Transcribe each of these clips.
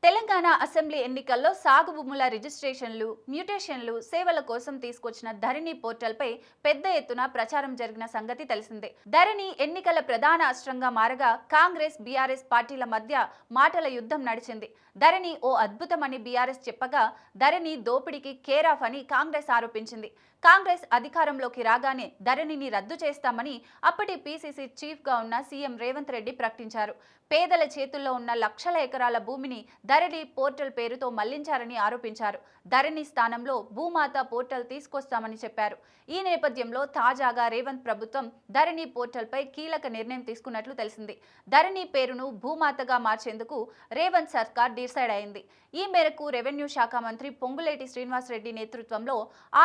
Telangana assembly ఎన్నికల్లో సాగు భూముల రిజిస్ట్రేషన్లు, మ్యూటేషన్లు, సేవల కోసం తీసుకొచ్చిన ధరణి పోర్టల్పై పెద్ద ఎత్తున ప్రచారం జరిగిన సంగతి తెలిసిందే. ధరణి ఎన్నికల ప్రధాన అస్త్రంగా మారగా కాంగ్రెస్, బీఆర్ఎస్ పార్టీల మధ్య మాటల యుద్ధం నడిచింది. ధరణి ఓ అద్భుతమని బీఆర్ఎస్ చెప్పగా, ధరణి దోపిడీకి కేర్ ఆఫ్ అని కాంగ్రెస్ ఆరోపించింది. కాంగ్రెస్ అధికారంలోకి రాగానే ధరణిని రద్దు చేస్తామని అప్పటి పీసీసీ చీఫ్ గా ఉన్న సీఎం రేవంత్ రెడ్డి ప్రకటించారు. పేదల చేతుల్లో ఉన్న లక్షల ఎకరాల భూమిని ధరణి పోర్టల్ పేరుతో మళ్లించారని ఆరోపించారు. ధరణి స్థానంలో భూమాత పోర్టల్ తీసుకొస్తామని చెప్పారు. ఈ నేపథ్యంలో తాజాగా రేవంత్ ప్రభుత్వం ధరణి పోర్టల్పై కీలక నిర్ణయం తీసుకున్నట్లు తెలిసింది. ధరణి పేరును భూమాతగా మార్చేందుకు రేవంత్ సర్కార్ డిసైడ్ అయింది. ఈ మేరకు రెవెన్యూ శాఖ మంత్రి పొంగులేటి శ్రీనివాసరెడ్డి నేతృత్వంలో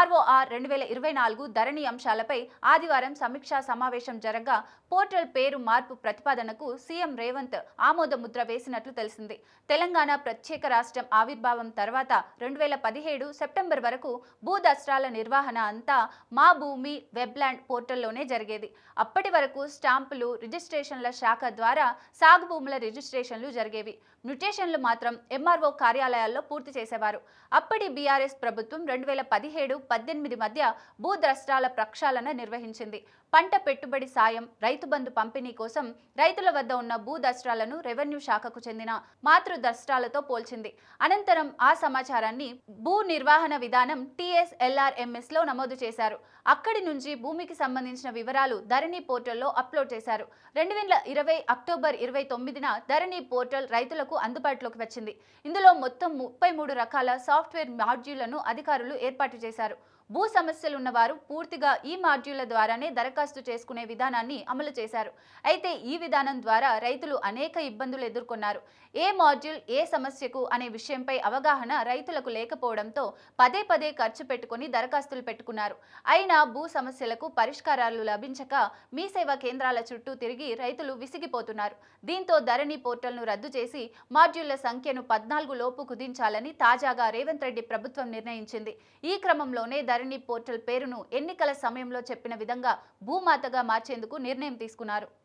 ROR 2024 ధరణి అంశాలపై ఆదివారం సమీక్షా సమావేశం జరగగా పోర్టల్ పేరు మార్పు ప్రతిపాదనకు సీఎం రేవంత్ ఆమోద ముద్ర వేసినట్లు తెలిసింది. తెలంగాణ ప్రత్యేక రాష్ట్రం ఆవిర్భావం తర్వాత 2017 సెప్టెంబర్ వరకు భూదస్త్రాల నిర్వహణ అంతా మా భూమి వెబ్లాండ్ పోర్టల్లోనే జరిగేది. అప్పటి వరకు స్టాంపులు, రిజిస్ట్రేషన్ల శాఖ ద్వారా సాగు భూముల రిజిస్ట్రేషన్లు జరిగేవి. మ్యూటేషన్లు మాత్రం MRO కార్యాలయాల్లో పూర్తి చేసేవారు. అప్పటి బీఆర్ఎస్ ప్రభుత్వం 2017-18 మధ్య భూదస్త్రాల ప్రక్షాళన నిర్వహించింది. పంట పెట్టుబడి సాయం, రైతు బంధు పంపిణీ కోసం రైతుల వద్ద ఉన్న భూదస్త్రాలను రెవెన్యూ శాఖకు చెందిన మాతృ దస్త్రాలతో పోల్చింది. అనంతరం ఆ సమాచారాన్ని భూ నిర్వహణ విధానం TSLRMS లో నమోదు చేశారు. అక్కడి నుంచి భూమికి సంబంధించిన వివరాలు ధరణి పోర్టల్లో అప్లోడ్ చేశారు. 2020 అక్టోబర్ 29న ధరణి పోర్టల్ రైతులకు అందుబాటులోకి వచ్చింది. ఇందులో మొత్తం 33 రకాల సాఫ్ట్వేర్ మాడ్యూళ్లను అధికారులు ఏర్పాటు చేశారు. భూ సమస్యలున్న వారు పూర్తిగా ఈ మాడ్యూళ్ల ద్వారానే దరఖాస్తు చేసుకునే విధానాన్ని అమలు చేశారు. అయితే ఈ విధానం ద్వారా రైతులు అనేక ఇబ్బందులు ఎదుర్కొన్నారు. ఏ మాడ్యూల్ ఏ సమస్యకు అనే విషయంపై అవగాహన రైతులకు లేకపోవడంతో పదే పదే ఖర్చు పెట్టుకుని దరఖాస్తులు పెట్టుకున్నారు. అయినా భూ సమస్యలకు పరిష్కారాలు లభించక మీ సేవా కేంద్రాల చుట్టూ తిరిగి రైతులు విసిగిపోతున్నారు. దీంతో ధరణి పోర్టల్ను రద్దు చేసి మాడ్యూళ్ల సంఖ్యను 14 లోపు కుదించాలని తాజాగా రేవంత్ రెడ్డి ప్రభుత్వం నిర్ణయించింది. ఈ క్రమంలోనే ధరణి పోర్టల్ పేరును ఎన్నికల సమయంలో చెప్పిన విధంగా భూమాతగా మార్చేందుకు నిర్ణయం తీసుకున్నారు.